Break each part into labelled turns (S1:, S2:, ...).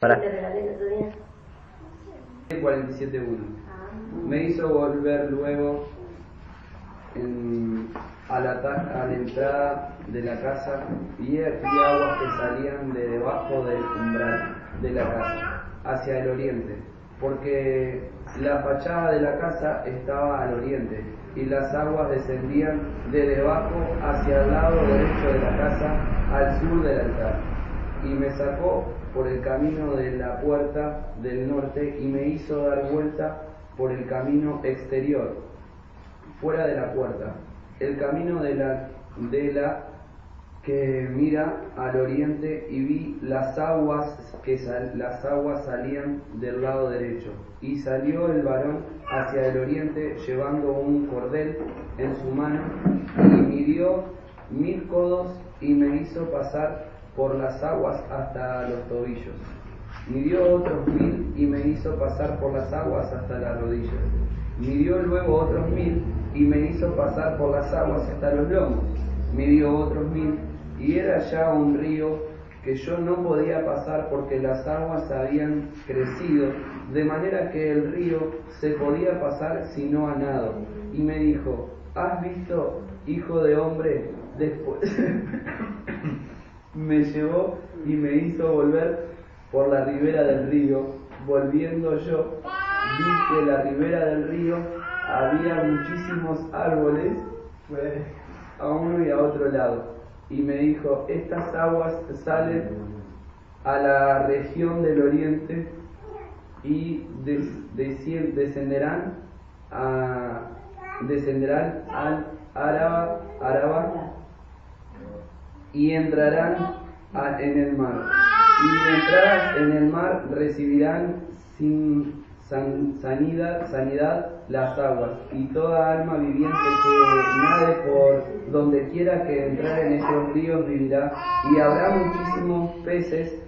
S1: Para.
S2: ¿Te regalé el otro día?
S3: 47.1. Me hizo volver luego a la entrada de la casa y aquí aguas que salían de debajo del umbral de la casa hacia el oriente, porque la fachada de la casa estaba al oriente y las aguas descendían de debajo hacia el lado derecho de la casa al sur del altar, y me sacó por el camino de la puerta del norte y me hizo dar vuelta por el camino exterior, fuera de la puerta, el camino de la que mira al oriente, y vi las aguas las aguas salían del lado derecho, y salió el varón hacia el oriente llevando un cordel en su mano, y midió 1000 codos y me hizo pasar por las aguas hasta los tobillos. Midió otros 1000 y me hizo pasar por las aguas hasta las rodillas. Midió luego otros 1000 y me hizo pasar por las aguas hasta los lomos. Midió otros 1000 y era ya un río que yo no podía pasar porque las aguas habían crecido, de manera que el río se podía pasar si no a nado. Y me dijo: ¿has visto, hijo de hombre? Después me llevó y me hizo volver por la ribera del río. Volviendo yo, vi que la ribera del río había muchísimos árboles a uno y a otro lado. Y me dijo: estas aguas salen a la región del oriente y descenderán al Araba y entrarán en el mar. Y entradas en el mar recibirán sin sanidad las aguas, y toda alma viviente que nade por donde quiera que entrar en esos ríos vivirá. Y habrá muchísimos peces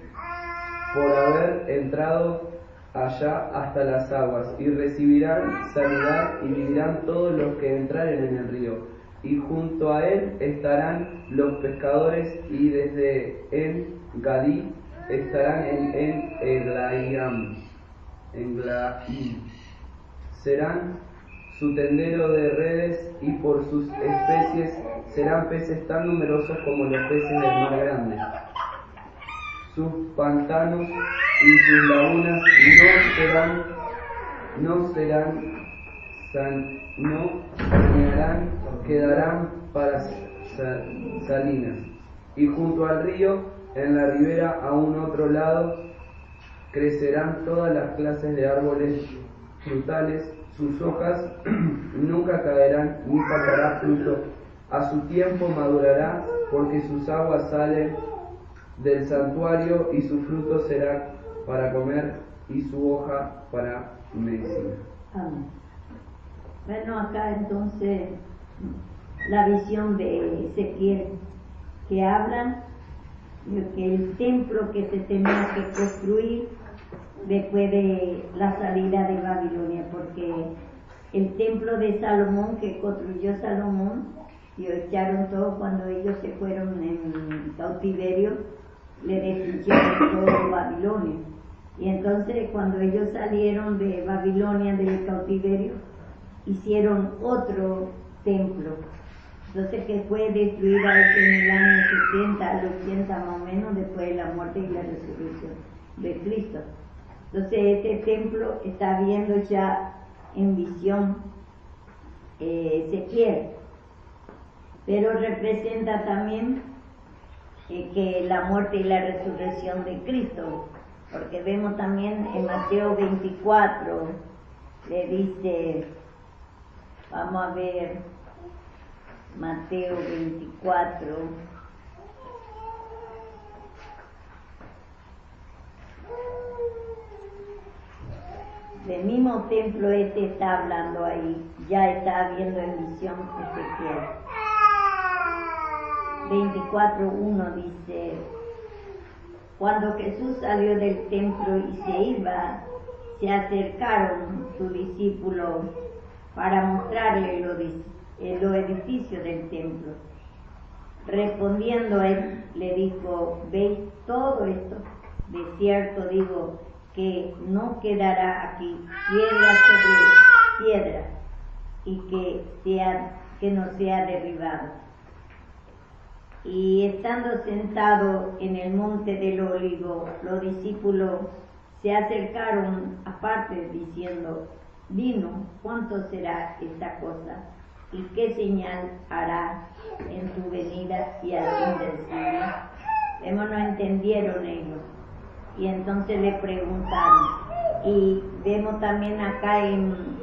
S3: por haber entrado allá hasta las aguas, y recibirán sanidad y vivirán todos los que entraren en el río. Y junto a él estarán los pescadores, y desde En Gadí estarán en Eglaim. Serán su tendero de redes, y por sus especies serán peces tan numerosos como los peces del mar grande. Sus pantanos y sus lagunas quedarán para salinas. Y junto al río, en la ribera a un otro lado, crecerán todas las clases de árboles frutales. Sus hojas nunca caerán ni faltará fruto. A su tiempo madurará, porque sus aguas salen del santuario, y su fruto será para comer y su hoja para medicina.
S2: Amén. Bueno, acá entonces la visión de Ezequiel, que habla de que el templo que se tenía que construir después de la salida de Babilonia, porque el templo de Salomón que construyó Salomón, y echaron todo cuando ellos se fueron en cautiverio, le destruyeron todo Babilonia. Y entonces cuando ellos salieron de Babilonia, del cautiverio, hicieron otro templo. Entonces, que fue destruida en el año 70 al 80 más o menos, después de la muerte y la resurrección de Cristo. Entonces este templo está viendo ya en visión Ezequiel, pero representa también que la muerte y la resurrección de Cristo, porque vemos también en Mateo 24, le dice, vamos a ver, Mateo 24, del mismo templo está hablando ahí, ya está viendo en visión Ezequiel. 24:1 dice: cuando Jesús salió del templo y se iba, se acercaron sus discípulos para mostrarle los edificios del templo. Respondiendo él, le dijo: ¿veis todo esto? De cierto digo que no quedará aquí piedra sobre piedra y que no sea derribado. Y estando sentado en el monte del Olivo, los discípulos se acercaron aparte diciendo: Dinos, ¿cuánto será esta cosa? ¿Y qué señal hará en tu venida y al fin del siglo? Vemos, no entendieron ellos. Y entonces le preguntaron. Y vemos también acá en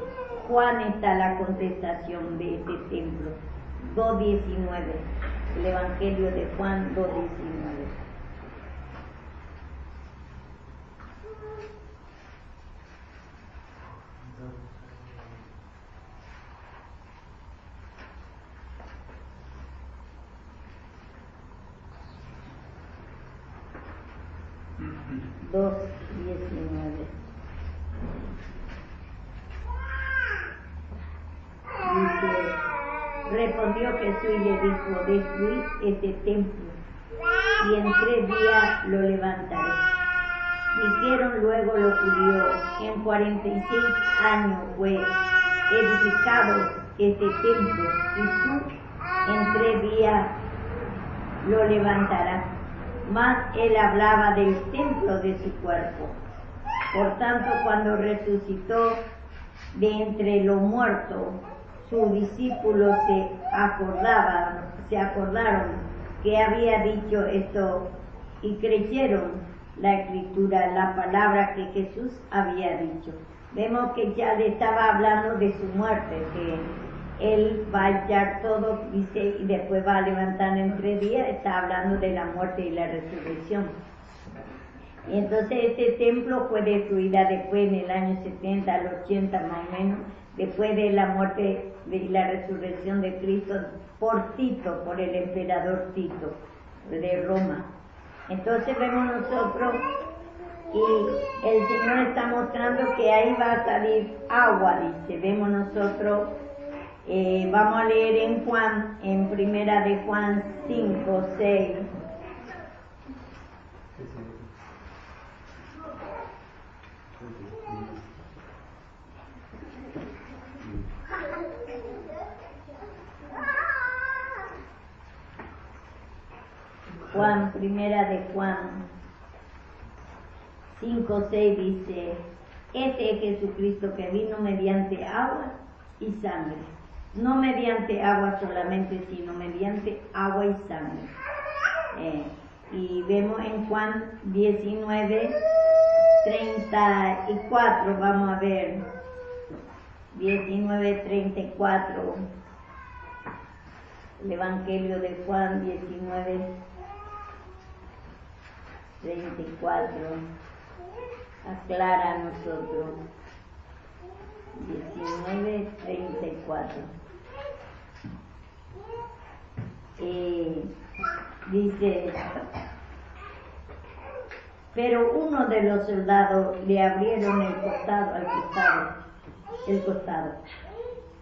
S2: Juan está la contestación de este templo. 2:19. El Evangelio de Juan 2:19. Dice, respondió Jesús y le dijo: destruid este templo y en 3 días lo levantaré. Dijeron luego los judíos: en 46 años fue edificado este templo y tú en 3 días lo levantarás. Mas él hablaba del templo de su cuerpo. Por tanto, cuando resucitó de entre los muertos, sus discípulos se acordaron que había dicho esto y creyeron la escritura, la palabra que Jesús había dicho. Vemos que ya le estaba hablando de su muerte, que él va a echar todo, dice, y después va a levantar en 3 días. Está hablando de la muerte y la resurrección. Entonces este templo fue destruido después en el año 70 al 80 más o menos, después de la muerte y la resurrección de Cristo por Tito, por el emperador Tito de Roma. Entonces vemos nosotros, y el Señor está mostrando que ahí va a salir agua, dice. Vemos nosotros, vamos a leer en Juan, en primera de Juan 5:6. Primera de Juan 5:6 dice: este es Jesucristo que vino mediante agua y sangre. No mediante agua solamente, sino mediante agua y sangre. Y vemos en Juan 19:34, vamos a ver, 19:34, el Evangelio de Juan 19:34, aclara a nosotros. 19:34. Dice: pero uno de los soldados le abrieron el costado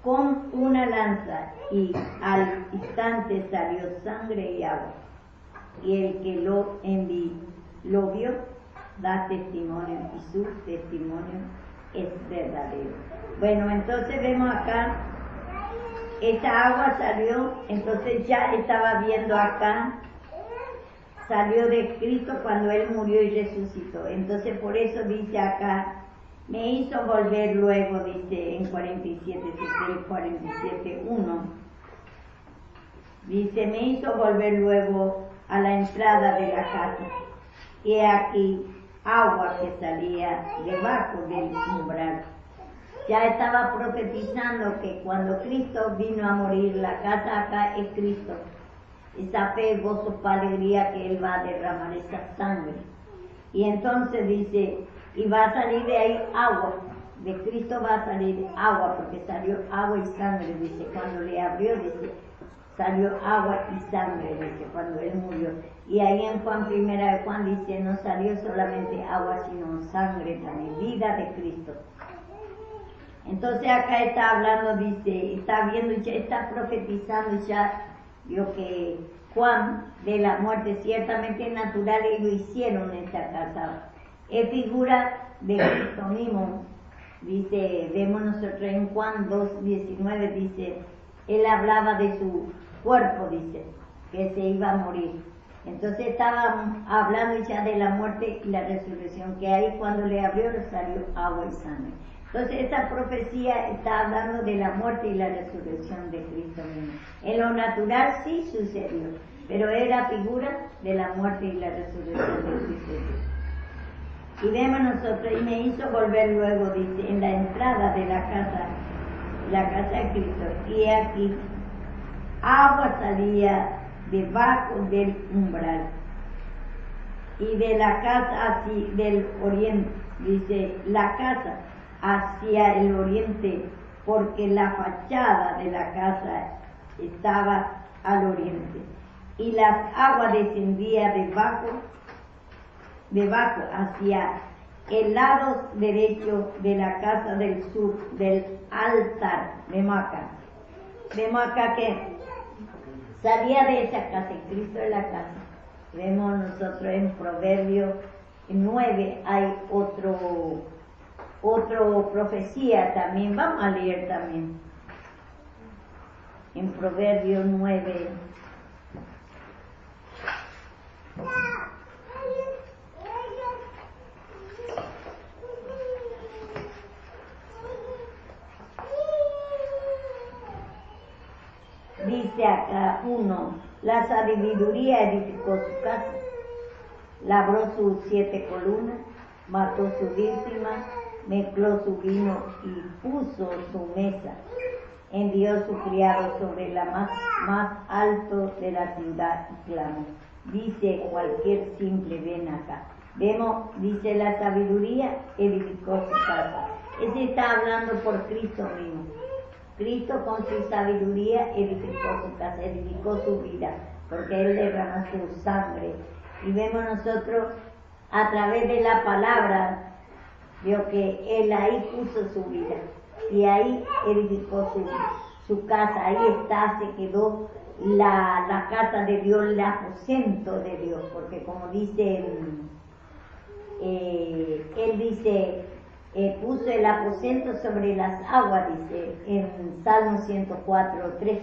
S2: con una lanza, y al instante salió sangre y agua, y el que lo vio da testimonio, y su testimonio es verdadero. Bueno, entonces vemos acá, esta agua salió, entonces ya estaba viendo acá, salió de Cristo cuando Él murió y resucitó. Entonces por eso dice acá, me hizo volver luego, dice en 47:1, dice, me hizo volver luego a la entrada de la casa, y aquí agua que salía debajo del umbral. Ya estaba profetizando que cuando Cristo vino a morir, la casa acá es Cristo. Esa fe, gozo, alegría que Él va a derramar esa sangre. Y entonces dice, y va a salir de ahí agua. De Cristo va a salir agua, porque salió agua y sangre, dice. Cuando le abrió, dice, salió agua y sangre, dice, cuando Él murió. Y ahí en Juan, primera de Juan, dice, no salió solamente agua, sino sangre también, vida de Cristo. Entonces acá está hablando, dice, está viendo, ya está profetizando, ya vio que Juan de la muerte, ciertamente natural, ellos hicieron esta casa. Es figura de Cristo mismo. Dice, vemos nosotros en Juan 2:19, dice, él hablaba de su cuerpo, dice, que se iba a morir. Entonces estaba hablando ya de la muerte y la resurrección, que ahí cuando le abrió le salió agua y sangre. Entonces esta profecía está hablando de la muerte y la resurrección de Cristo mismo. En lo natural sí sucedió, pero era figura de la muerte y la resurrección de Cristo Jesús. Y vemos nosotros, y me hizo volver luego, dice, en la entrada de la casa de Cristo, y aquí agua salía debajo del umbral, y de la casa hacia del oriente, dice, la casa hacia el oriente, porque la fachada de la casa estaba al oriente, y las aguas descendían debajo hacia el lado derecho de la casa del sur del altar de Maca. Vemos acá que salía de esa casa, y Cristo es la casa. Vemos nosotros en Proverbios 9, hay otro profecía también, vamos a leer también. En Proverbios 9. Dice acá 1, la sabiduría edificó su casa, labró sus 7 columnas, mató su víctima, mezcló su vino y puso su mesa, envió su criado sobre la más alto de la ciudad y clamó. Dice cualquier simple, ven acá. Vemos, dice la sabiduría edificó su casa. Ese está hablando por Cristo mismo. Cristo con su sabiduría edificó su casa, edificó su vida, porque Él derramó su sangre. Y vemos nosotros a través de la palabra, vio que Él ahí puso su vida y ahí edificó su casa, ahí está, se quedó la casa de Dios, el aposento de Dios, porque como dice, Él dice, puso el aposento sobre las aguas, dice en Salmo 104:3.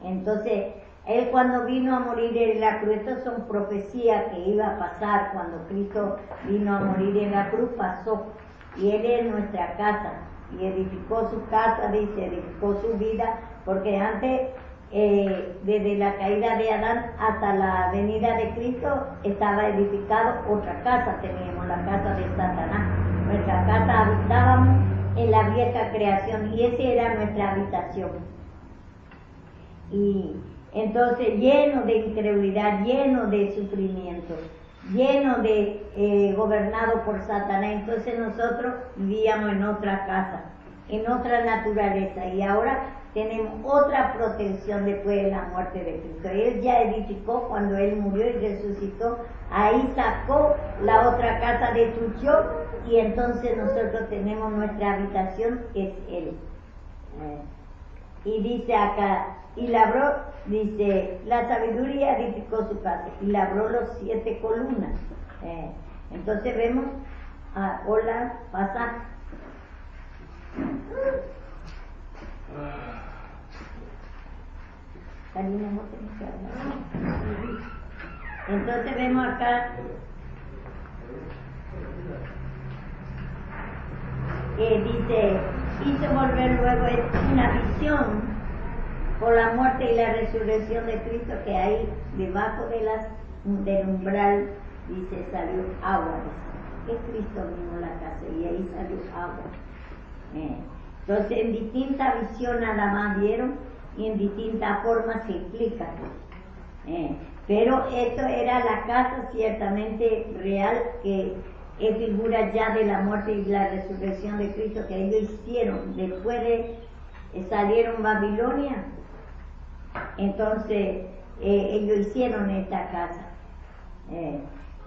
S2: Entonces, Él cuando vino a morir en la cruz, estas son profecías que iba a pasar cuando Cristo vino a morir en la cruz, pasó. Y Él es nuestra casa, y edificó su casa, dice, edificó su vida, porque antes, desde la caída de Adán hasta la venida de Cristo, estaba edificado otra casa, teníamos la casa de Satanás. Nuestra casa habitábamos en la vieja creación y esa era nuestra habitación. Y entonces lleno de incredulidad, lleno de sufrimiento, lleno de gobernado por Satanás. Entonces nosotros vivíamos en otra casa, en otra naturaleza, y ahora tenemos otra protección después de la muerte de Cristo. Él ya edificó cuando Él murió y resucitó, ahí sacó la otra casa, destruyó, y entonces nosotros tenemos nuestra habitación, es Él. Y dice acá, y labró, dice, la sabiduría edificó su casa, y labró los 7 columnas. Entonces vemos, hola, pasa. Entonces vemos acá dice, hizo volver luego una visión por la muerte y la resurrección de Cristo, que ahí debajo del umbral, dice, salió agua. Es Cristo mismo la casa, y ahí salió agua. Entonces en distintas visiones nada más vieron, y en distintas formas se explican. Pero esto era la casa ciertamente real, que es figura ya de la muerte y la resurrección de Cristo, que ellos hicieron después de salieron Babilonia. Entonces ellos hicieron esta casa.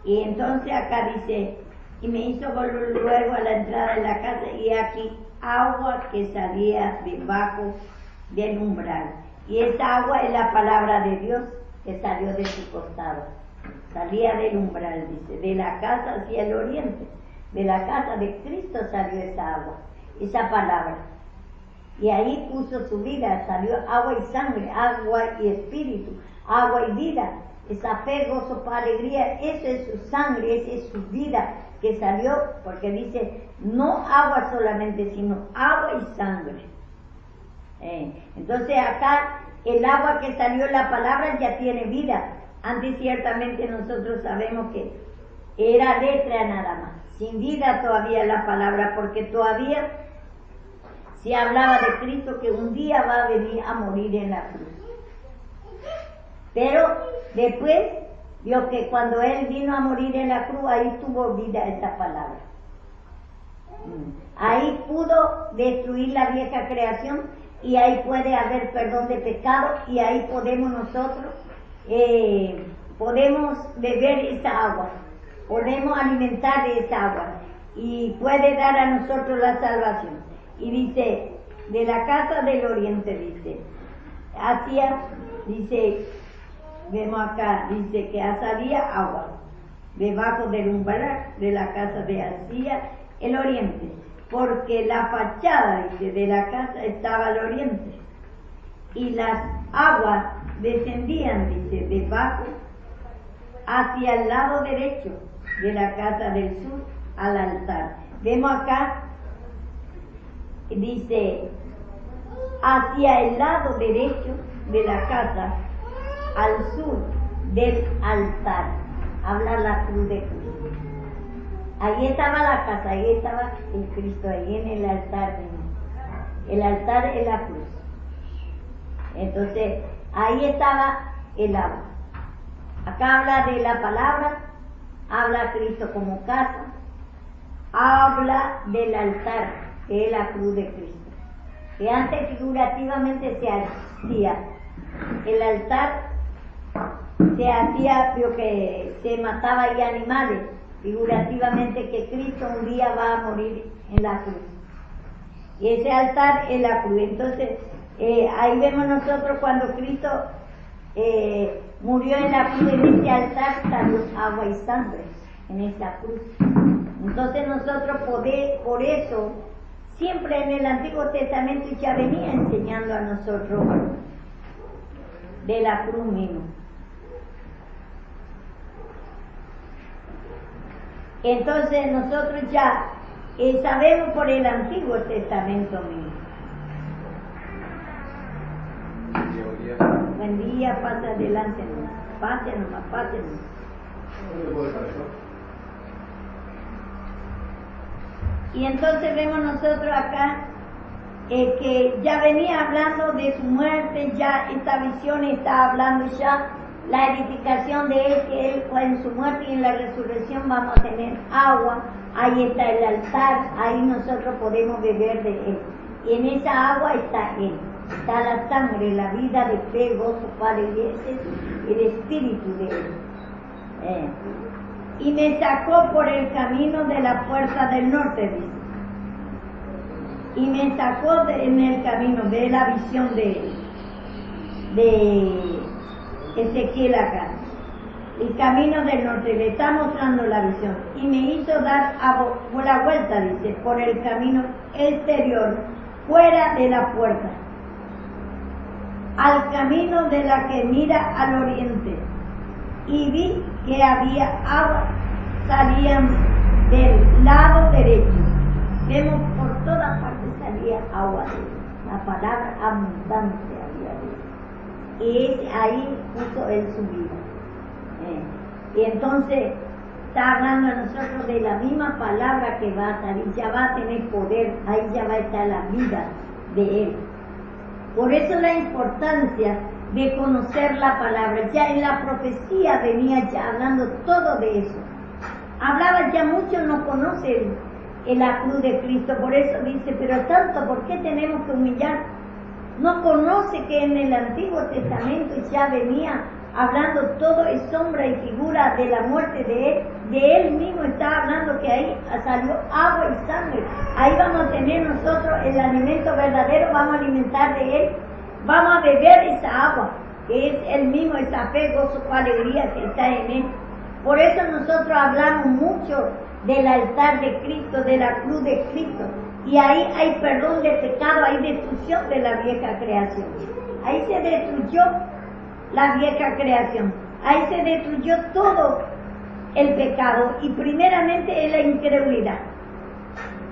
S2: Y entonces acá dice, y me hizo volver luego a la entrada de la casa, y aquí agua que salía debajo del umbral. Y esa agua es la palabra de Dios, que salió de su costado. Salía del umbral, dice, de la casa hacia el oriente. De la casa de Cristo salió esa agua, esa palabra. Y ahí puso su vida, salió agua y sangre, agua y espíritu, agua y vida. Esa fe, gozo, paz, alegría, eso es su sangre, esa es su vida que salió, porque dice, no agua solamente, sino agua y sangre. Entonces acá el agua que salió, la palabra ya tiene vida. Antes ciertamente nosotros sabemos que era letra nada más, sin vida todavía la palabra, porque todavía se hablaba de Cristo que un día va a venir a morir en la cruz. Pero después, vio que cuando Él vino a morir en la cruz, ahí tuvo vida esa palabra. Ahí pudo destruir la vieja creación y ahí puede haber perdón de pecado y ahí podemos nosotros, podemos beber esa agua, podemos alimentar de esa agua y puede dar a nosotros la salvación. Y dice, de la casa del oriente, dice, dice, vemos acá, dice que salía agua debajo del umbral de la casa de hacia el oriente, porque la fachada, dice, de la casa estaba al oriente y las aguas descendían, dice, debajo hacia el lado derecho de la casa del sur al altar. Vemos acá, dice, hacia el lado derecho de la casa al sur del altar, habla la cruz de Cristo. Ahí estaba la casa, ahí estaba el Cristo, ahí en el altar mismo. El altar es la cruz. Entonces, ahí estaba el agua. Acá habla de la palabra, habla Cristo como casa, habla del altar, que es la cruz de Cristo. Que antes figurativamente se hacía el altar, se hacía, que se mataba ahí animales, figurativamente que Cristo un día va a morir en la cruz. Y ese altar es la cruz. Entonces, ahí vemos nosotros cuando Cristo murió en la cruz, en ese altar salió agua y sangre, en esa cruz. Entonces nosotros por eso, siempre en el Antiguo Testamento ya venía enseñando a nosotros de la cruz mismo. Entonces nosotros ya sabemos por el Antiguo Testamento mismo. Buen día, pase adelante, pase nomás. Y entonces vemos nosotros acá que ya venía hablando de su muerte, ya esta visión está hablando ya la edificación de Él, que Él fue en su muerte y en la resurrección vamos a tener agua, ahí está el altar, ahí nosotros podemos beber de Él. Y en esa agua está Él, está la sangre, la vida de fe, gozo, Padre, y ese es el espíritu de Él. Y me sacó por el camino de la puerta del norte, dice. Y me sacó en el camino de la visión de Ezequiel acá. El camino del norte, le está mostrando la visión. Y me hizo dar la vuelta, dice, por el camino exterior, fuera de la puerta, al camino de la que mira al oriente. Y vi que había agua, salían del lado derecho. Vemos por todas partes salía agua, la palabra abundante había de. Y ahí puso Él su vida. Y entonces está hablando a nosotros de la misma palabra que va a salir, ya va a tener poder, ahí ya va a estar la vida de Él. Por eso la importancia de conocer la palabra. Ya en la profecía venía ya hablando todo de eso. Hablaba ya mucho, no conocen la cruz de Cristo, por eso dice, pero tanto, ¿por qué tenemos que humillar? No conoce que en el Antiguo Testamento ya venía hablando todo es sombra y figura de la muerte de Él mismo está hablando que ahí salió agua y sangre. Ahí vamos a tener nosotros el alimento verdadero, vamos a alimentar de Él, vamos a beber esa agua. que es el mismo, esa fe, gozo, alegría que está en él. Por eso nosotros hablamos mucho del altar de Cristo, de la cruz de Cristo, y ahí hay perdón de pecado, hay destrucción de la vieja creación. Ahí se destruyó la vieja creación, ahí se destruyó todo el pecado, y primeramente es la incredulidad.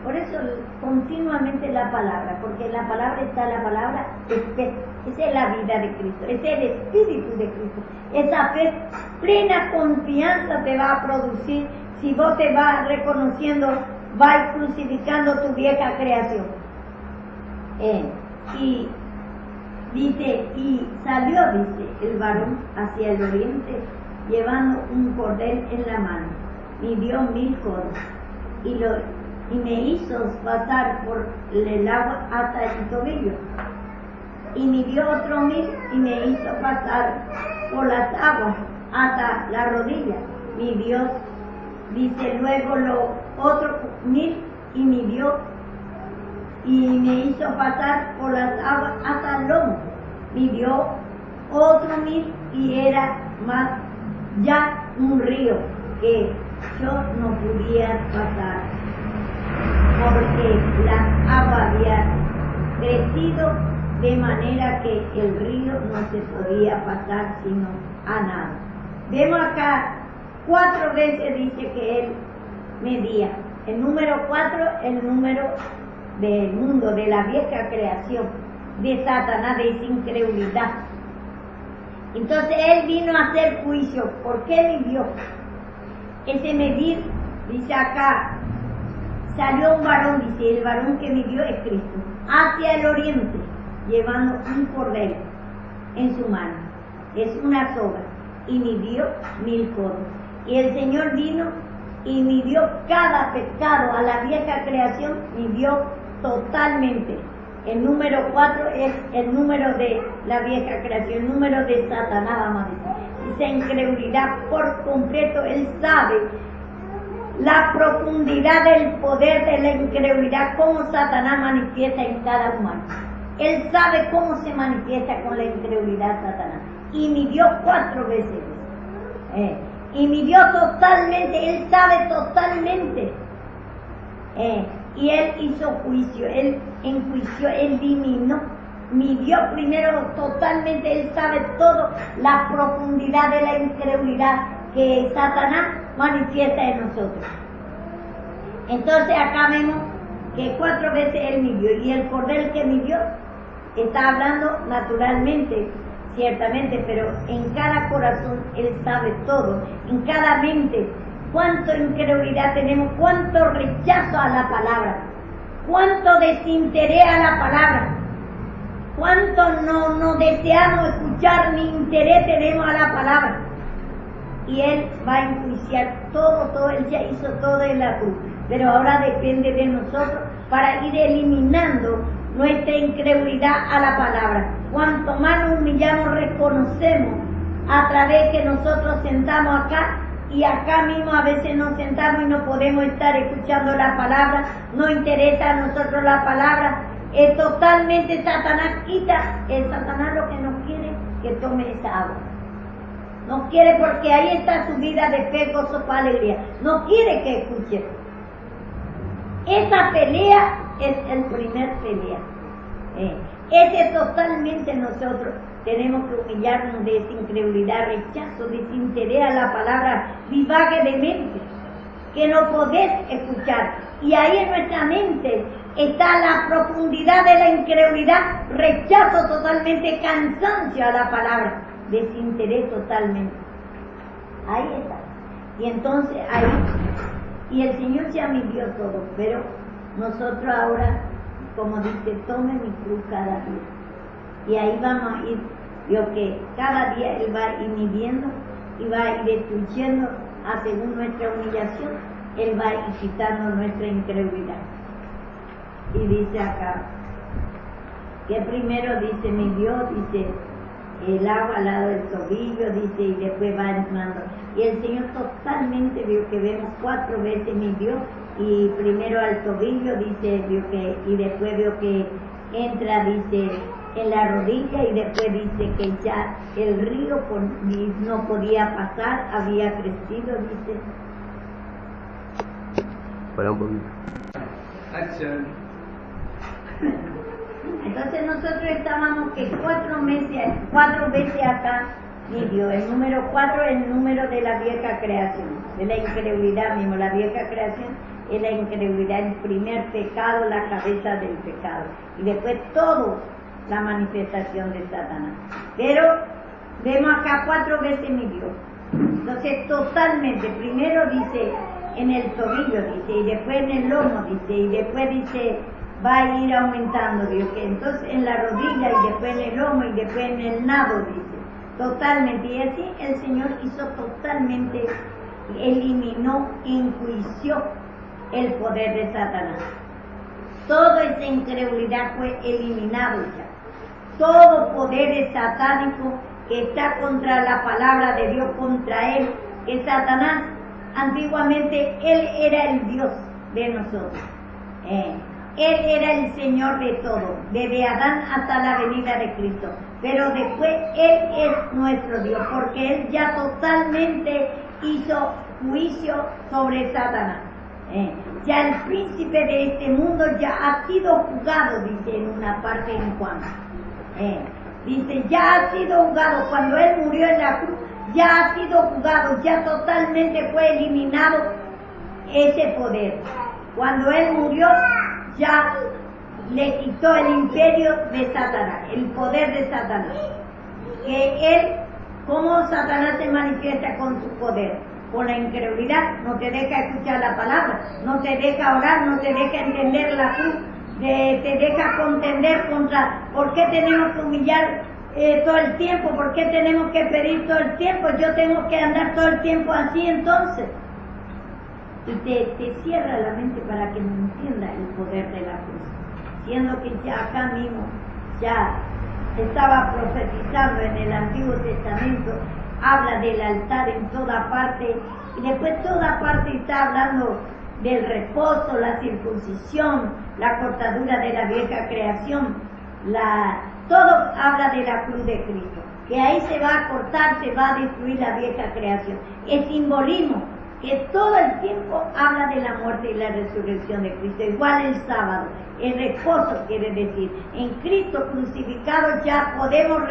S2: Por eso continuamente la palabra, porque en la palabra está la palabra de fe. Esa es la vida de Cristo, ese es el Espíritu de Cristo. Esa fe, plena confianza te va a producir si vos te vas reconociendo, vas crucificando tu vieja creación. Y dice, y salió, dice, el varón hacia el oriente, llevando un cordel en la mano, midió 1000 codos, y me hizo pasar por el agua hasta el tobillo, y midió otro 1000, y me hizo pasar por las aguas hasta la rodilla. Midió, dice, luego los otros 1000, y midió, y me hizo pasar por las aguas hasta el lomo. Midió otro 1000, y era más ya un río que yo no podía pasar, porque la agua había crecido de manera que el río no se podía pasar sino a nada. Vemos acá 4 veces dice que él medía. El número 4, el número del mundo, de la vieja creación, de Satanás, de esa incredulidad. Entonces él vino a hacer juicio. ¿Por qué midió? Ese medir, dice acá, salió un varón, dice, el varón que midió es Cristo, hacia el oriente, llevando un cordero en su mano, es una soga, y midió 1000 codos. Y el Señor vino y midió cada pecado a la vieja creación, midió totalmente. El número 4 es el número de la vieja creación, el número de Satanás, vamos a decir. Esa incredulidad por completo, él sabe la profundidad del poder de la incredulidad, cómo Satanás manifiesta en cada humano. Él sabe cómo se manifiesta con la incredulidad Satanás. Y midió 4 veces. Y midió totalmente, él sabe totalmente. Y él hizo juicio, él enjuició, él eliminó, midió primero totalmente, él sabe todo, la profundidad de la incredulidad que Satanás manifiesta en nosotros. Entonces acá vemos que 4 veces él midió, y el cordel que midió está hablando naturalmente, ciertamente, pero en cada corazón él sabe todo, en cada mente. Cuánto incredulidad tenemos, cuánto rechazo a la palabra, cuánto desinterés a la palabra, cuánto no deseamos escuchar ni interés tenemos a la palabra. Y él va a enjuiciar todo, él ya hizo todo en la cruz, pero ahora depende de nosotros para ir eliminando nuestra incredulidad a la palabra. Cuanto más nos humillamos, reconocemos a través que nosotros sentamos acá, y acá mismo a veces nos sentamos y no podemos estar escuchando la palabra, no interesa a nosotros la palabra, es totalmente Satanás quita, es Satanás lo que no quiere que tome esa agua. No quiere, porque ahí está su vida de fe, gozo, alegría. No quiere que escuche. Esa pelea es el primer pelea. Ese totalmente nosotros tenemos que humillarnos de esa incredulidad, rechazo, desinterés a la palabra, divague de mente, que no podés escuchar. Y ahí en nuestra mente está la profundidad de la incredulidad, rechazo totalmente, cansancio a la palabra, desinterés totalmente. Ahí está. Y entonces ahí, y el Señor ya midió todo, pero nosotros ahora, como dice, tome mi cruz cada día. Y ahí vamos a ir, yo que cada día Él va a ir midiendo y va a ir destruyendo según nuestra humillación, Él va a ir quitando nuestra incredulidad. Y dice acá, que primero dice, midió, dice, el agua al lado del tobillo, dice, y después va entrando. Y el Señor totalmente vio que vemos 4 veces midió, y primero al tobillo, dice, vio que, y después vio que entra, dice, en la rodilla, y después dice que ya el río no podía pasar, había crecido, dice.
S3: Para un poquito.
S1: Acción.
S2: Entonces nosotros estábamos que 4 veces acá, Nidio, el número 4 es el número de la vieja creación, de la incredulidad mismo. La vieja creación es la incredulidad, el primer pecado, la cabeza del pecado, y después todo la manifestación de Satanás. Pero vemos acá 4 veces mi Dios. Entonces totalmente, primero dice en el tobillo, dice, y después en el lomo, dice, y después dice va a ir aumentando, Dios, que entonces en la rodilla, y después en el lomo, y después en el nado, dice, totalmente. Y así el Señor hizo totalmente, eliminó, enjuició el poder de Satanás. Toda esa incredulidad fue eliminado ya. Todo poder satánico que está contra la palabra de Dios, contra él, que Satanás, antiguamente, él era el Dios de nosotros. Él era el Señor de todo, desde Adán hasta la venida de Cristo. Pero después Él es nuestro Dios, porque Él ya totalmente hizo juicio sobre Satanás. Ya el príncipe de este mundo ya ha sido juzgado, dice en una parte en Juan. Dice, ya ha sido juzgado. Cuando Él murió en la cruz, ya ha sido juzgado, ya totalmente fue eliminado ese poder. Cuando Él murió, ya le quitó el imperio de Satanás, el poder de Satanás. Que él, ¿cómo Satanás se manifiesta con su poder? Con la incredulidad, no te deja escuchar la palabra, no te deja orar, no te deja entender la cruz, te deja contender contra, ¿por qué tenemos que humillar todo el tiempo? ¿Por qué tenemos que pedir todo el tiempo? Yo tengo que andar todo el tiempo así, entonces. Y te cierra la mente para que no entienda el poder de la cruz, siendo que ya acá mismo ya estaba profetizando en el Antiguo Testamento, habla del altar en toda parte, y después toda parte está hablando del reposo, la circuncisión, la cortadura de la vieja creación, todo habla de la cruz de Cristo, que ahí se va a cortar, se va a destruir la vieja creación. El simbolismo que todo el tiempo habla de la muerte y la resurrección de Cristo. Igual el sábado, el reposo quiere decir, en Cristo crucificado ya podemos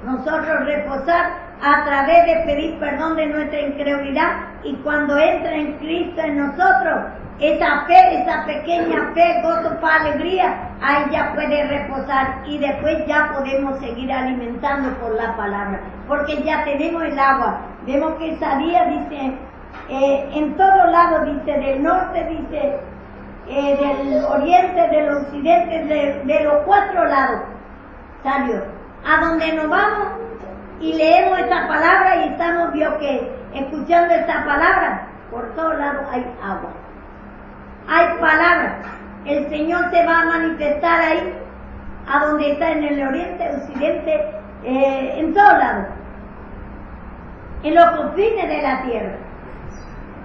S2: nosotros reposar a través de pedir perdón de nuestra incredulidad, y cuando entra en Cristo en nosotros, esa fe, esa pequeña fe, gozo, paz, alegría, ahí ya puede reposar, y después ya podemos seguir alimentando por la palabra, porque ya tenemos el agua. Vemos que salía, dice, en todos lados, dice, del norte, dice, del oriente, del occidente, de los 4 lados salió. A donde nos vamos y leemos esta palabra y estamos, escuchando esta palabra, por todos lados hay agua, hay palabra. El Señor se va a manifestar ahí, a donde está, en el oriente, occidente, en todos lados, en los confines de la tierra.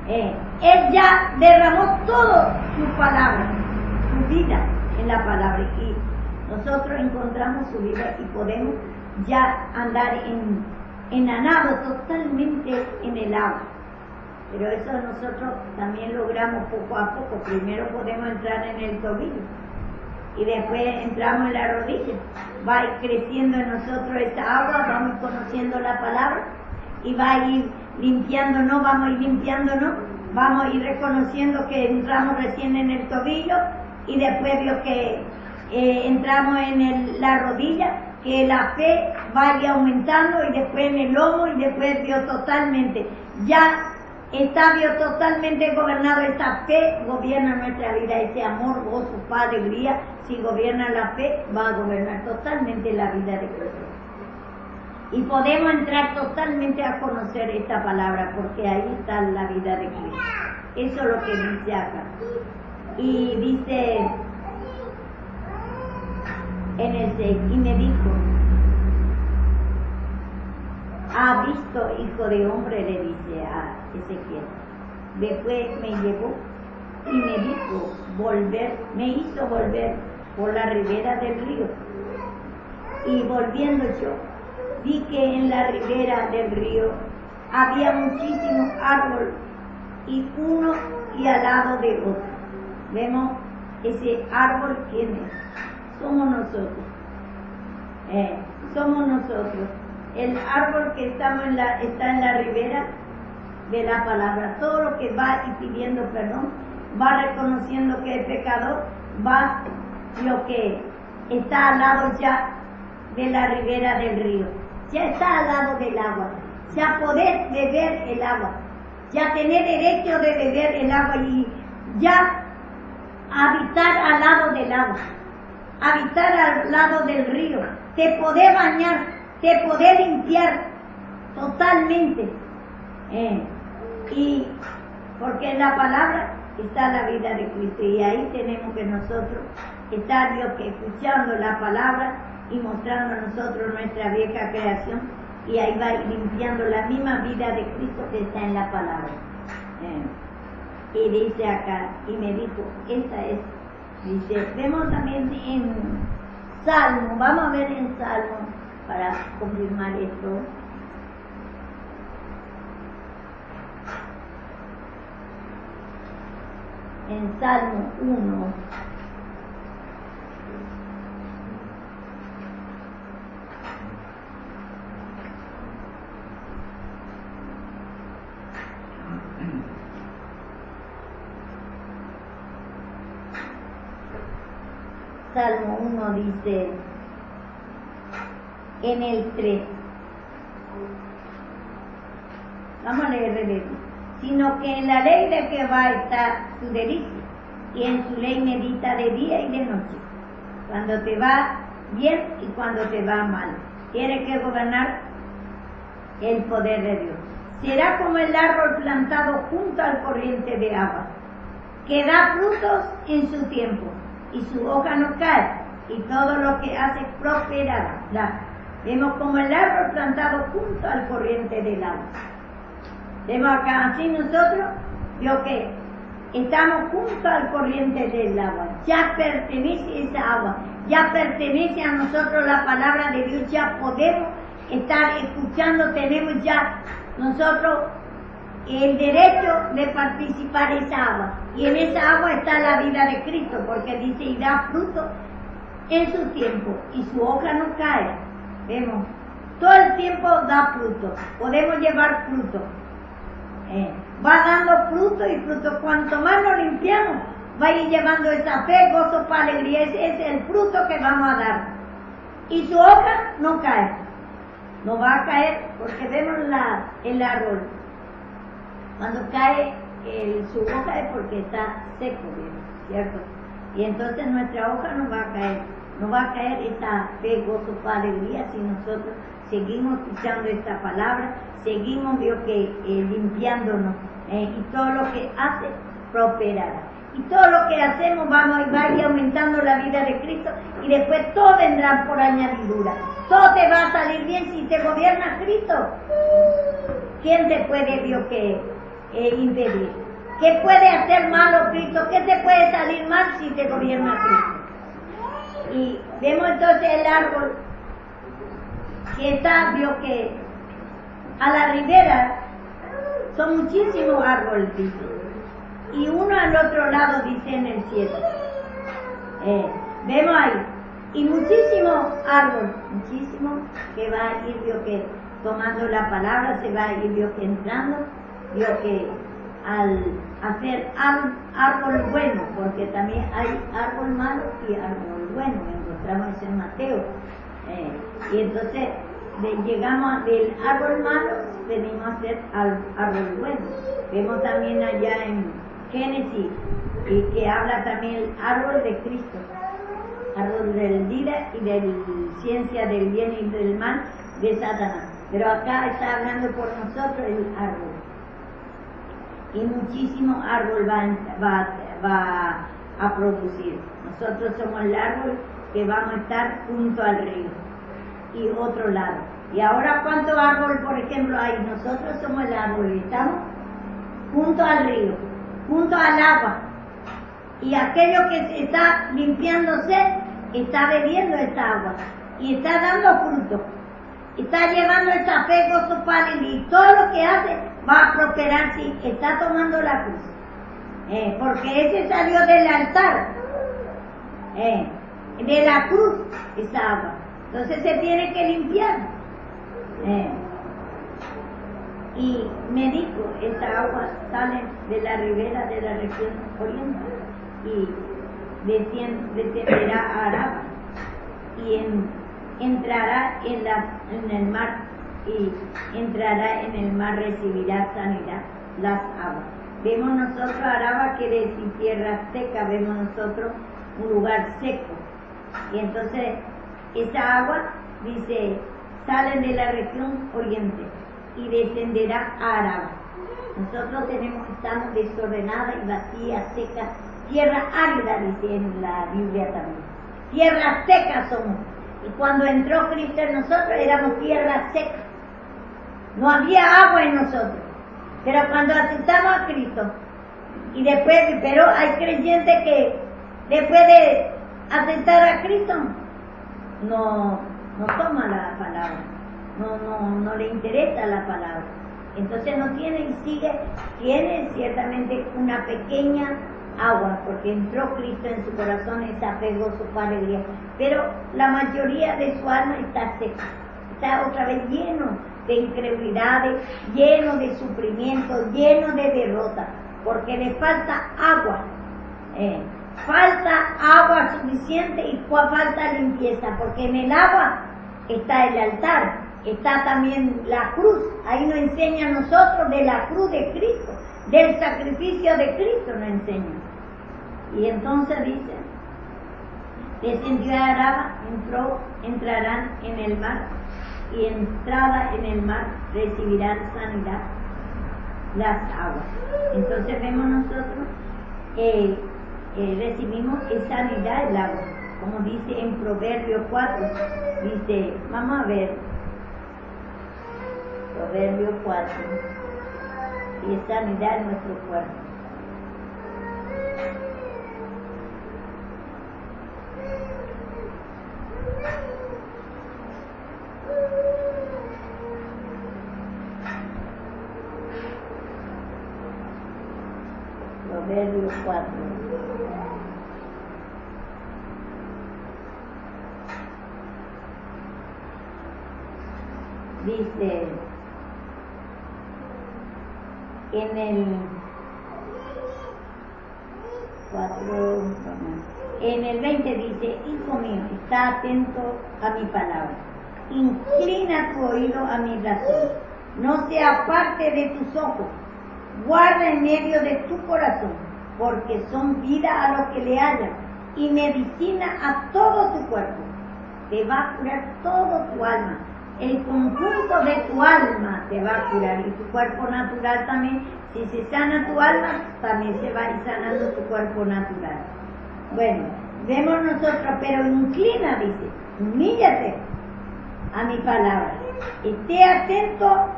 S2: Él ya derramó toda su palabra, su vida en la palabra, y nosotros encontramos su vida y podemos ya andar enanados totalmente en el agua. Pero eso nosotros también logramos poco a poco. Primero podemos entrar en el tobillo y después entramos en la rodilla. Va a ir creciendo en nosotros esta agua, vamos a ir conociendo la palabra y va a ir limpiándonos, vamos a ir limpiándonos, vamos a ir reconociendo que entramos recién en el tobillo, y después vio que entramos en la rodilla, que la fe vaya aumentando, y después en el lomo, y después vio totalmente, ya está totalmente gobernado. Esta fe gobierna nuestra vida, ese amor, gozo, paz, alegría. Si gobierna la fe, va a gobernar totalmente la vida de Cristo. Y podemos entrar totalmente a conocer esta palabra, porque ahí está la vida de Cristo. Eso es lo que dice acá. Y dice en el 6, y me dijo, ¿ha visto, hijo de hombre? Le dice a Ezequiel. Después me llevó y me dijo me hizo volver por la ribera del río, Y volviendo yo, vi que en la ribera del río había muchísimos árboles, y uno y al lado de otro. Vemos ese árbol, ¿quién es? Somos nosotros. Somos nosotros. El árbol que está en la ribera de la palabra. Todo lo que va y pidiendo perdón, va reconociendo que es pecador, va lo que está al lado ya de la ribera del río. Ya está al lado del agua. Ya poder beber el agua. Ya tener derecho de beber el agua y ya habitar al lado del agua. Habitar al lado del río. Te poder bañar, te poder limpiar totalmente. Y porque en la palabra está la vida de Cristo, y ahí tenemos que nosotros estar escuchando la palabra y mostrando a nosotros nuestra vieja creación, y ahí va limpiando la misma vida de Cristo que está en la palabra. Y dice acá, y me dijo, esta es, dice, vemos también en Salmo, vamos a ver en Salmo para confirmar esto. En Salmo 1, Salmo 1 dice, en el 3, vamos a leer, sino que en la ley de Jehová está su delicia, y en su ley medita de día y de noche, cuando te va bien y cuando te va mal. Tiene que gobernar el poder de Dios. Será como el árbol plantado junto al corriente de agua, que da frutos en su tiempo, y su hoja no cae, y todo lo que hace prosperará. Vemos como el árbol plantado junto al corriente del agua. Vemos acá, así nosotros, veo que estamos junto al corriente del agua. Ya pertenece esa agua, ya pertenece a nosotros la palabra de Dios, ya podemos estar escuchando, tenemos ya nosotros el derecho de participar en esa agua. Y en esa agua está la vida de Cristo, porque dice, y da fruto en su tiempo, y su hoja no cae. Vemos, todo el tiempo da fruto, podemos llevar fruto. Va dando fruto y fruto. Cuanto más nos limpiamos, va a ir llevando esa fe, gozo, paz, alegría. Ese es el fruto que vamos a dar. Y su hoja no cae. No va a caer porque vemos el árbol. Cuando cae su hoja es porque está seco, ¿cierto? Y entonces nuestra hoja no va a caer. No va a caer esa fe, gozo, paz, alegría si nosotros seguimos escuchando esta palabra, seguimos limpiándonos, y todo lo que hace prosperará. Y todo lo que hacemos va a ir aumentando la vida de Cristo, y después todo vendrá por añadidura. Todo te va a salir bien si te gobierna Cristo. ¿Quién te puede impedir? ¿Qué puede hacer malo Cristo? ¿Qué te puede salir mal si te gobierna Cristo? Y vemos entonces el árbol que está, que a la ribera son muchísimos árboles, dice, y uno al otro lado dice en el cielo. Vemos ahí, y muchísimos árboles, muchísimos, que va a ir, tomando la palabra, se va a ir, entrando, que al hacer árbol bueno, porque también hay árbol malo y árbol bueno, encontramos eso en Mateo. Y entonces llegamos del árbol malo, venimos a ser árbol bueno. Vemos también allá en Génesis, que habla también el árbol de Cristo, árbol del vida y de la ciencia del bien y del mal de Satanás. Pero acá está hablando por nosotros el árbol. Y muchísimo árbol va a producir. Nosotros somos el árbol que vamos a estar junto al río y otro lado. Y ahora, ¿cuántos árboles, por ejemplo, hay? Nosotros somos el árbol y estamos junto al río, junto al agua. Y aquello que está limpiándose está bebiendo esta agua. y está dando fruto, está llevando el café gozo para él, y todo lo que hace va a prosperar si está tomando la cruz. Porque ese salió del altar, de la cruz, esa agua. Entonces se tiene que limpiar. Y me dijo, esta agua sale de la ribera de la región oriental y descenderá a Araba y entrará en el mar, y entrará en el mar, recibirá sanidad las aguas. Vemos nosotros Araba, quiere decir tierra seca, vemos nosotros un lugar seco. Y entonces esa agua, dice, sale de la región oriente y descenderá a Araba. Nosotros estamos desordenadas y vacías, secas, tierra árida, dice en la Biblia también. Tierra seca somos. Y cuando entró Cristo en nosotros éramos tierra seca. No había agua en nosotros. Pero cuando aceptamos a Cristo, y después, pero hay creyentes que después de aceptar a Cristo, no toma la palabra, no le interesa la palabra. Entonces no tiene tiene ciertamente una pequeña agua, porque entró Cristo en su corazón, se apegó su alegría, pero la mayoría de su alma está seca, está otra vez lleno de incredulidades, lleno de sufrimiento, lleno de derrota, porque le falta agua. Falta agua suficiente y falta limpieza, porque en el agua está el altar, está también la cruz. Ahí nos enseña a nosotros de la cruz de Cristo, del sacrificio de Cristo nos enseña. Y entonces dice, descendió a Araba, entrarán en el mar, y entrada en el mar recibirán sanidad las aguas. Entonces vemos nosotros recibimos sanidad el agua, como dice en Proverbios 4, dice, vamos a ver, Proverbios 4, y es sanidad en nuestro cuerpo. Proverbios 4. Dice en el 4, en el 20 dice, hijo mío, está atento a mi palabra, inclina tu oído a mi razón, no se aparte de tus ojos, guarda en medio de tu corazón, porque son vida a los que le hallan y medicina a todo tu cuerpo. Te va a curar todo tu alma. El conjunto de tu alma te va a curar, y tu cuerpo natural también. Si se sana tu alma, también se va a ir sanando tu cuerpo natural. Bueno, vemos nosotros, pero inclina, dice, humíllate a mi palabra, esté atento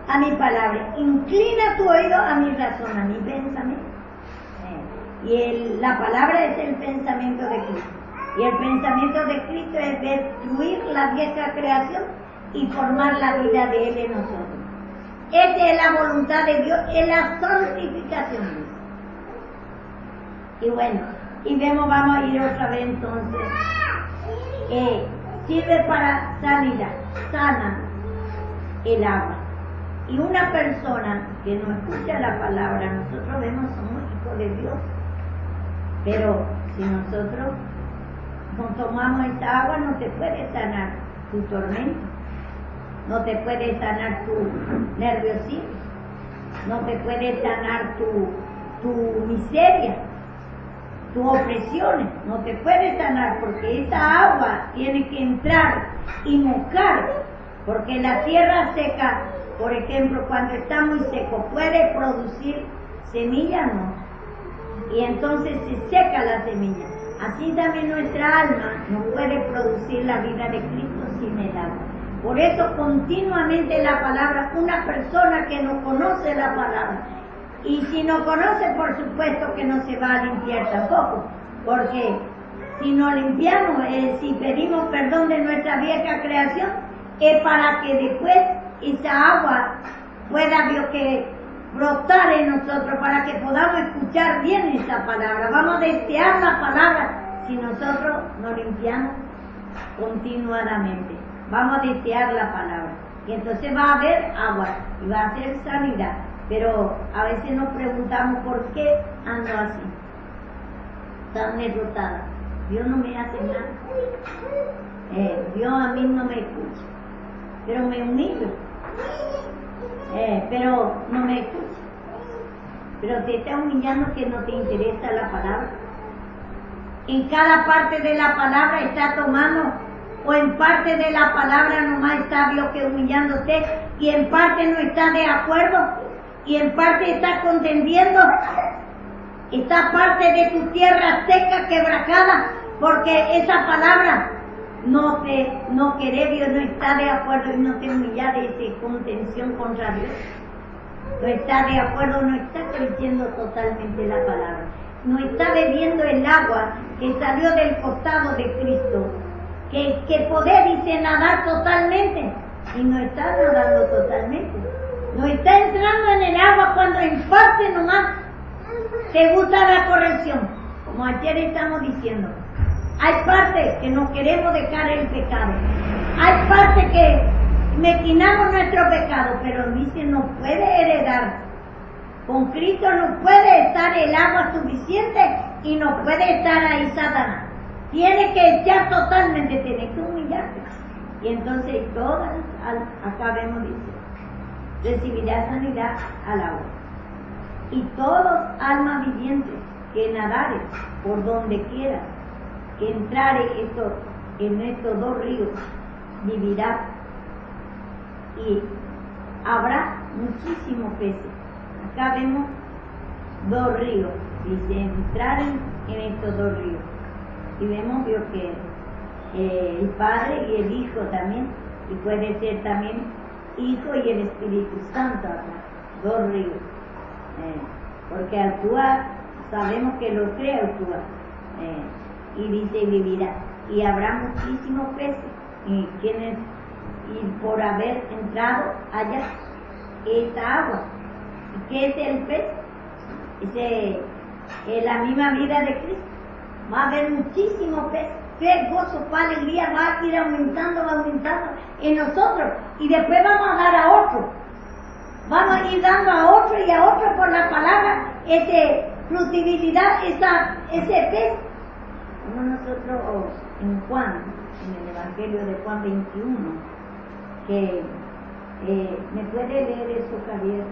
S2: a mi palabra, inclina tu oído a mi razón, a mi pensamiento. Y la palabra es el pensamiento de Cristo. Y el pensamiento de Cristo es destruir la vieja creación y formar la vida de Él en nosotros. Esa es la voluntad de Dios, es la santificación. Y bueno, y vamos a ir otra vez entonces. Sirve para sanidad, sana el agua. Y una persona que no escucha la palabra, nosotros vemos somos hijos de Dios. Pero si nosotros no tomamos esta agua, no te puede sanar tu tormento, no te puede sanar tu nerviosismo, no te puede sanar tu miseria, tus opresiones, no te puede sanar, porque esta agua tiene que entrar y mojar, porque la tierra seca, por ejemplo, cuando está muy seco, puede producir semilla, no. Y entonces se seca la semilla. Así también nuestra alma no puede producir la vida de Cristo sin el agua. Por eso continuamente la palabra, una persona que no conoce la palabra, y si no conoce, por supuesto que no se va a limpiar tampoco, porque si nos limpiamos, si pedimos perdón de nuestra vieja creación, es para que después esa agua pueda brotar en nosotros, para que podamos escuchar bien esa palabra. Vamos a desear la palabra si nosotros nos limpiamos continuadamente. Vamos a desear la palabra. Y entonces va a haber agua y va a ser sanidad. Pero a veces nos preguntamos por qué ando así, tan derrotada. Dios no me hace nada. Dios a mí no me escucha. Pero me humillo. Pero no me escucha. Pero te está humillando que no te interesa la palabra. En cada parte de la palabra está tomando, o en parte de la palabra nomás está Dios que humillándote, y en parte no está de acuerdo, y en parte está contendiendo. Está parte de tu tierra seca, quebrajada, porque esa palabra no quiere, Dios no está de acuerdo y no te humilla de esa contención contra Dios. No está de acuerdo, no está creyendo totalmente la palabra. No está bebiendo el agua que salió del costado de Cristo, que poder, dice, nadar totalmente, y no está nadando totalmente. No está entrando en el agua cuando en parte nomás te gusta la corrección, como ayer estamos diciendo. Hay parte que no queremos dejar el pecado, hay parte que mequinamos nuestro pecado, pero dice no puede heredar. Con Cristo no puede estar el agua suficiente y no puede estar ahí Satanás. Tiene que echar totalmente, tiene que humillarte. Y entonces todas, acá vemos, dice, recibirá sanidad al agua. Y todos almas vivientes que nadare por donde quiera, que entrare en estos dos ríos, vivirá. Y habrá muchísimos peces. Acá vemos dos ríos, dice, entrar en estos dos ríos. Y vemos que el Padre y el Hijo también, y puede ser también Hijo y el Espíritu Santo acá, dos ríos. Porque actúa, sabemos que lo crea actúa. Y dice vivirá. Y habrá muchísimos peces, y por haber entrado allá esta agua. ¿Y qué es el pez? Es la misma vida de Cristo. Va a haber muchísimos peces. Qué gozo, qué alegría, va a ir aumentando en nosotros. Y después vamos a dar a otro. Vamos a ir dando a otro y a otro por la palabra, fructibilidad, ese pez. Como nosotros en Juan, en el Evangelio de Juan 21, que ¿me puede leer eso, Javier?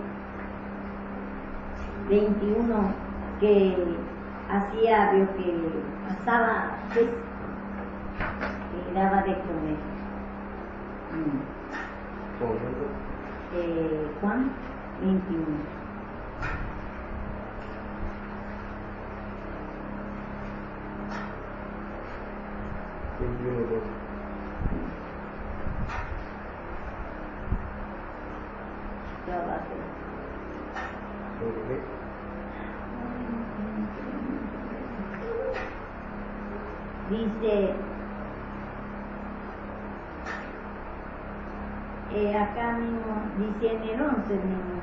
S2: 21, que hacía, Dios, que asaba pez, que le daba de comer. Juan 21. Ya va a ser. Dice, acá mismo, dice en el 11 mismo,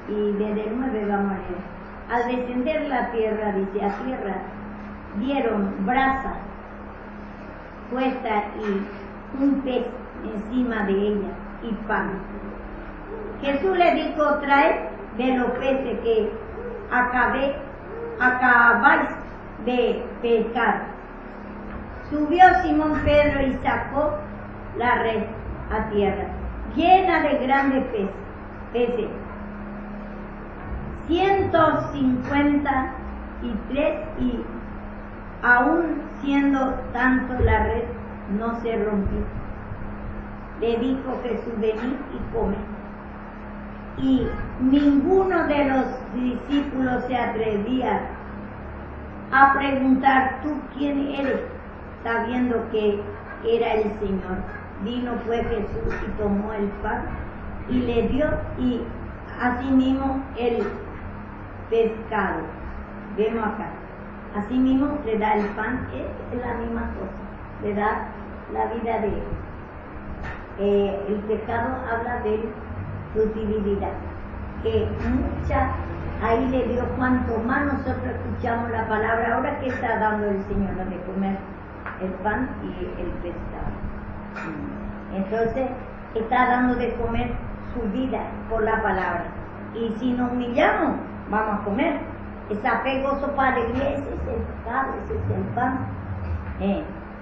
S2: y desde el 9 vamos a leer. Al descender la tierra, dice, a tierra, dieron brasa puesta y un pez encima de ella y pan. Jesús le dijo, traed de los peces que acabáis de pescar. Subió Simón Pedro y sacó la red a tierra, llena de grandes peces, 153, y aún siendo tanto la red no se rompió. Le dijo Jesús, venid y come. Y ninguno de los discípulos se atrevía a preguntar, ¿tú quién eres?, sabiendo que era el Señor. Vino pues Jesús y tomó el pan y le dio, y asimismo el pescado. Vemos acá. Así mismo le da el pan, es la misma cosa, le da la vida de él. El pecado habla de fructibilidad, que ahí le dio cuanto más nosotros escuchamos la palabra. Ahora que está dando el Señor de comer el pan y el pescado, entonces está dando de comer su vida por la palabra, y si nos humillamos vamos a comer ese apego, sopa, alegría. Ese es el pecado, ese es el pan.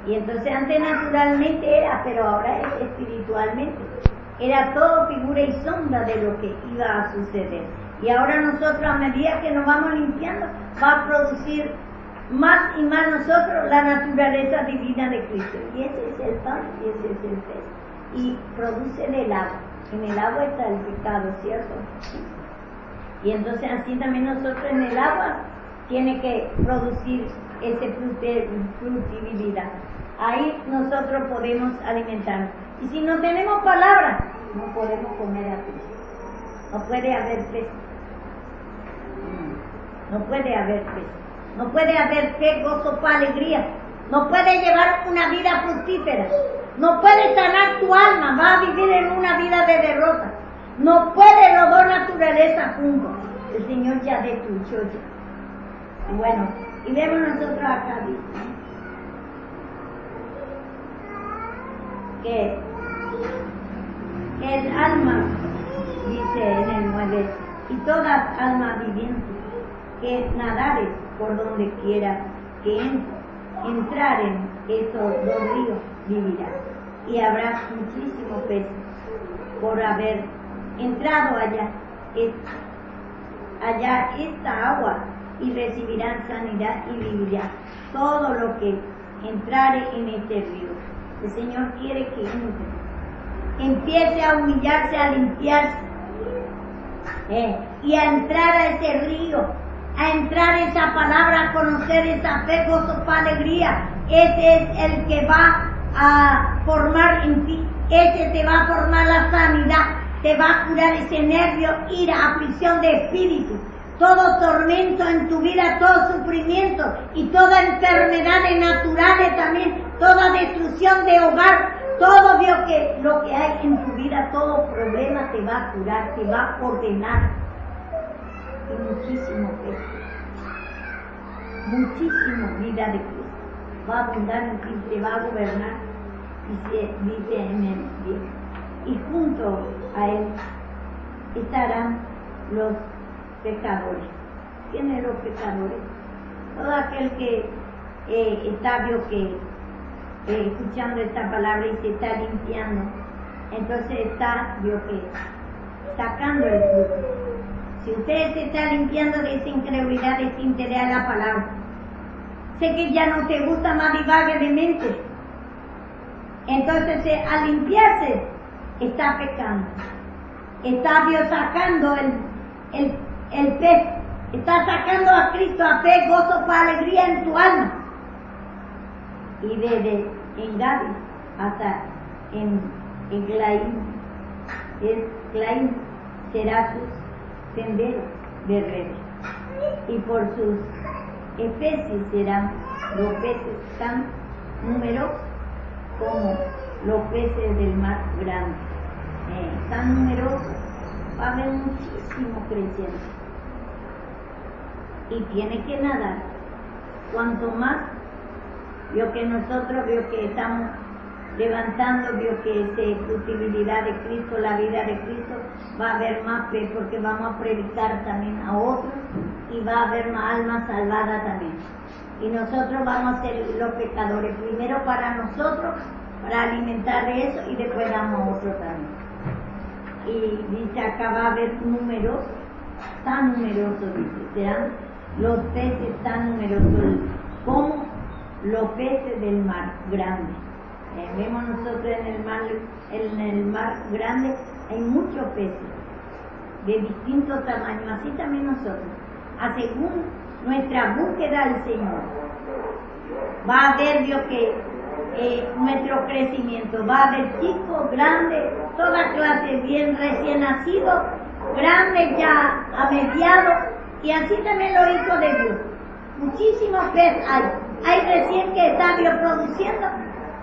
S2: Y entonces antes naturalmente era, pero ahora es espiritualmente. Era todo figura y sombra de lo que iba a suceder. Y ahora nosotros, a medida que nos vamos limpiando, va a producir más y más nosotros la naturaleza divina de Cristo. Y ese es el pan y ese es el pez. Y produce el agua. En el agua está el pecado, ¿cierto? Y entonces así también nosotros en el agua tiene que producir esa fructibilidad. Ahí nosotros podemos alimentarnos. Y si no tenemos palabra, no podemos comer a Cristo. No puede haber pez. No puede haber pez. No puede haber fe, gozo, paz, alegría. No puede llevar una vida fructífera. No puede sanar tu alma. Va a vivir en una vida de derrota. No puede los dos naturalezas juntos. El Señor ya destruyó ya. Y bueno, y vemos nosotros acá, dice, que el alma, dice en el 9, y toda alma viviente que nadare por donde quiera que entrar en esos dos ríos vivirá. Y habrá muchísimos peces por haber entrado allá esta agua, y recibirán sanidad y vivirá todo lo que entrare en este río. El Señor quiere que empiece a humillarse, a limpiarse, y a entrar a ese río, a entrar en esa palabra, a conocer esa fe, gozo, paz, alegría. Ese es el que va a formar en ti, ese te va a formar la sanidad, te va a curar ese nervio, ira, aflicción de espíritu, todo tormento en tu vida, todo sufrimiento y toda enfermedad naturales también, toda destrucción de hogar, todo lo que hay en tu vida, todo problema te va a curar, te va a ordenar. Y muchísimo vida de Cristo va a abundar en ti, te va a gobernar, dice en el 10. Y junto a él estarán los pecadores. ¿Quiénes los pecadores? Todo aquel que está escuchando esta palabra y se está limpiando, entonces está sacando el fruto. Si usted se está limpiando de esa incredulidad, de ese interés a la palabra, sé que ya no te gusta más divague de mente, entonces al limpiarse está pecando, está Dios sacando el pez, está sacando a Cristo a fe, gozo, paz, alegría en tu alma. Y desde Engabi hasta en Eglaim será su sendero de redes, y por sus especies serán los peces tan numerosos como los peces del mar grande. Tan numerosos, va a haber muchísimo creciente, y tiene que nadar. Cuanto más nosotros que estamos levantando, que esa fructibilidad de Cristo, la vida de Cristo, va a haber más fe, porque vamos a predicar también a otros, y va a haber más almas salvadas también. Y nosotros vamos a ser los pecadores, primero para nosotros, para alimentar de eso, y después damos a otros también. Y dice acá, va a haber numerosos, tan numerosos, dice, serán los peces tan numerosos como los peces del mar grande. Vemos nosotros en el mar grande hay muchos peces de distintos tamaños, así también nosotros, según nuestra búsqueda al Señor, va a haber nuestro crecimiento, va a haber chicos, grandes, toda clase, bien recién nacidos, grandes ya a mediados, y así también los hijos de Dios. muchísimos pez hay. Hay recién que está bioproduciendo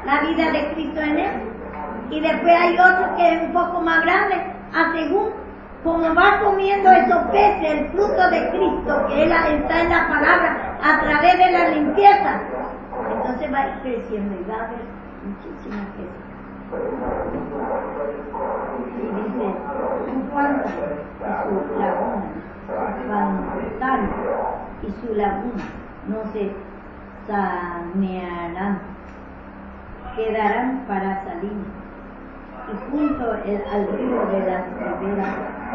S2: la vida de Cristo en él. Y después hay otro que es un poco más grande, a según como va comiendo esos peces, el fruto de Cristo, que él está en la palabra, a través de la limpieza. Entonces va a ir creciendo y va a haber muchísimas peces. Y dice, su fuente y su laguna, y su laguna no se sanearán, quedarán para salir. Y junto al río de las riberas,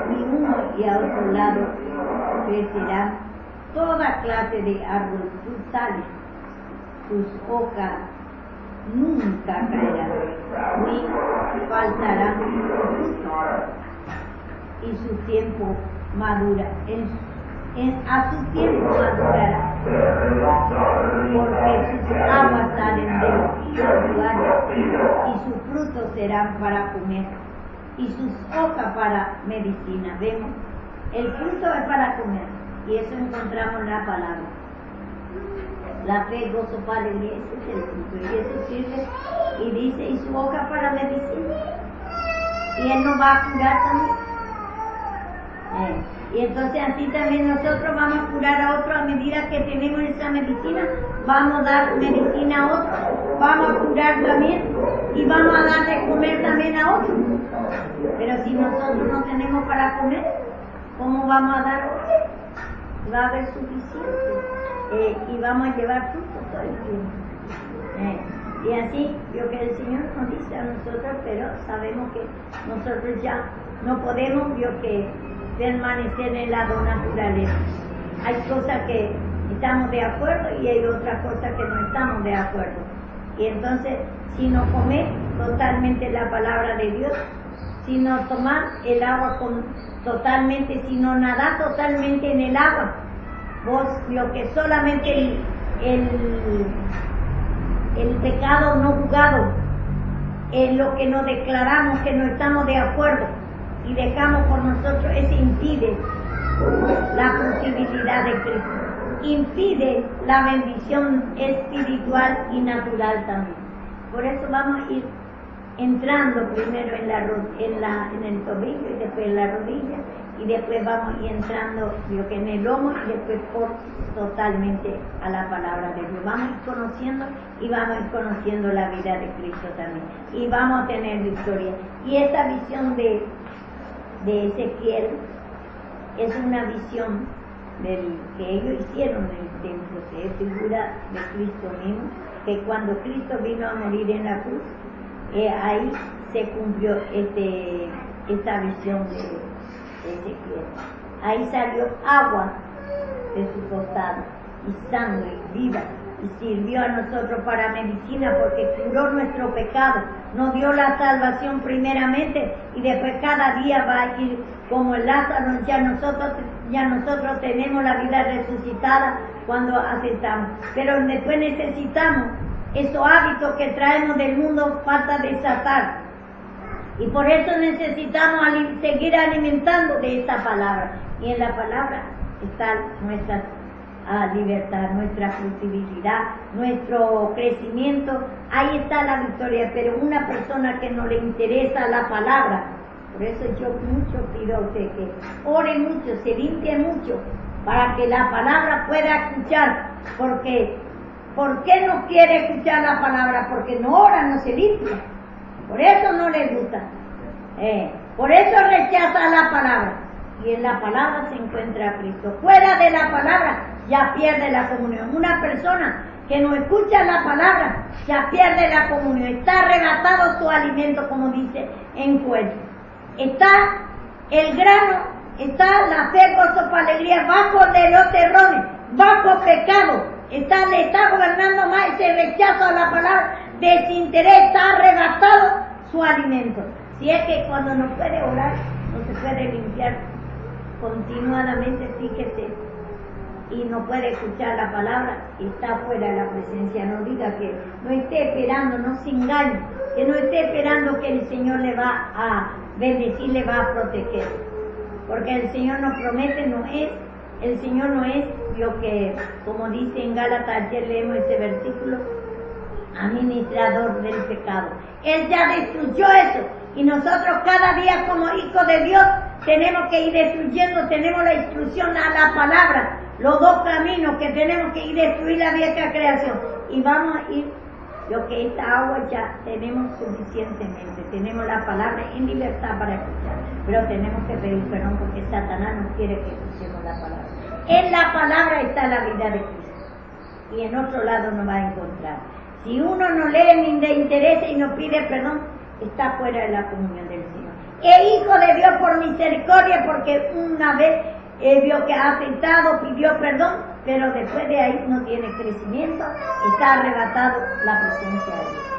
S2: y uno y a otro lado crecerán toda clase de árboles frutales. Sus hojas nunca caerán, ni faltarán y su tiempo madura, a su tiempo madurará, porque sus aguas salen de los lugares y sus frutos serán para comer y sus hojas para medicina. Vemos, el fruto es para comer y eso encontramos en la palabra. La fe, gozo, paz, alegría, ese es el fruto y eso sirve y dice, y su hoja para medicina, y él nos va a curar también. Y entonces así también nosotros vamos a curar a otro a medida que tenemos esa medicina, vamos a dar medicina a otro, vamos a curar también y vamos a dar de comer también a otro. Pero si nosotros no tenemos para comer, ¿cómo vamos a dar a otro? Va a haber suficiente y vamos a llevar fruto todo el tiempo. Y así, lo que el Señor nos dice a nosotros, pero sabemos que nosotros ya no podemos, que permanecer en la naturaleza. Hay cosas que estamos de acuerdo y hay otras cosas que no estamos de acuerdo. Y entonces, si no comer totalmente la palabra de Dios, si no tomar el agua totalmente, si no nadar totalmente en el agua, vos lo que solamente el pecado no juzgado, en lo que nos declaramos que no estamos de acuerdo y dejamos por nosotros, eso impide la posibilidad de Cristo, impide la bendición espiritual y natural también. Por eso vamos a ir entrando primero en el tobillo y después en la rodilla y después vamos a ir entrando en el lomo y después totalmente a la palabra de Dios. Vamos a ir conociendo y vamos a ir conociendo la vida de Cristo también y vamos a tener victoria. Y esta visión de Ezequiel es una visión que ellos hicieron en el templo, que es figura de Cristo mismo, que cuando Cristo vino a morir en la cruz, ahí se cumplió esta visión de Ezequiel. Ahí salió agua de su costado y sangre viva y sirvió a nosotros para medicina porque curó nuestro pecado, nos dio la salvación primeramente y después cada día va a ir como el Lázaro, ya nosotros tenemos la vida resucitada cuando aceptamos, pero después necesitamos esos hábitos que traemos del mundo, falta desatar. Y por eso necesitamos seguir alimentando de esta palabra. Y en la palabra está nuestra libertad, nuestra fructibilidad, nuestro crecimiento. Ahí está la victoria. Pero una persona que no le interesa la palabra, por eso yo mucho pido a usted que ore mucho, se limpie mucho, para que la palabra pueda escuchar. Porque ¿por qué no quiere escuchar la palabra? Porque no ora, no se limpia. Por eso no le gusta. Por eso rechaza la palabra. Y en la palabra se encuentra Cristo. Fuera de la palabra ya pierde la comunión. Una persona que no escucha la palabra ya pierde la comunión. Está arrebatado su alimento, como dice en Juez. Está el grano, está la fe, gozo, alegría, bajo de los terrones, bajo pecado. Le está gobernando más ese rechazo a la palabra, desinterés, está arrebatado su alimento. Si es que cuando no puede orar, no se puede limpiar continuadamente, fíjese, y no puede escuchar la palabra, está fuera de la presencia. No diga que no esté esperando, no se engañe, que no esté esperando que el Señor le va a bendecir, le va a proteger. Porque el Señor nos promete, no es El Señor no es lo que, como dice en Gálatas, ayer leemos ese versículo, administrador del pecado. Él ya destruyó eso. Y nosotros cada día como hijos de Dios tenemos que ir destruyendo, tenemos la instrucción a la palabra, los dos caminos que tenemos que ir destruir la vieja creación. Y vamos a ir, lo que esta agua ya tenemos suficientemente, tenemos la palabra en libertad para escuchar, pero tenemos que pedir perdón porque Satanás no quiere que escuchemos la palabra. En la palabra está la vida de Cristo y en otro lado no va a encontrar. Si uno no lee ni le interesa y no pide perdón, está fuera de la comunión del Señor. Es hijo de Dios por misericordia porque una vez vio que ha aceptado, pidió perdón, pero después de ahí no tiene crecimiento, está arrebatado la presencia de Dios.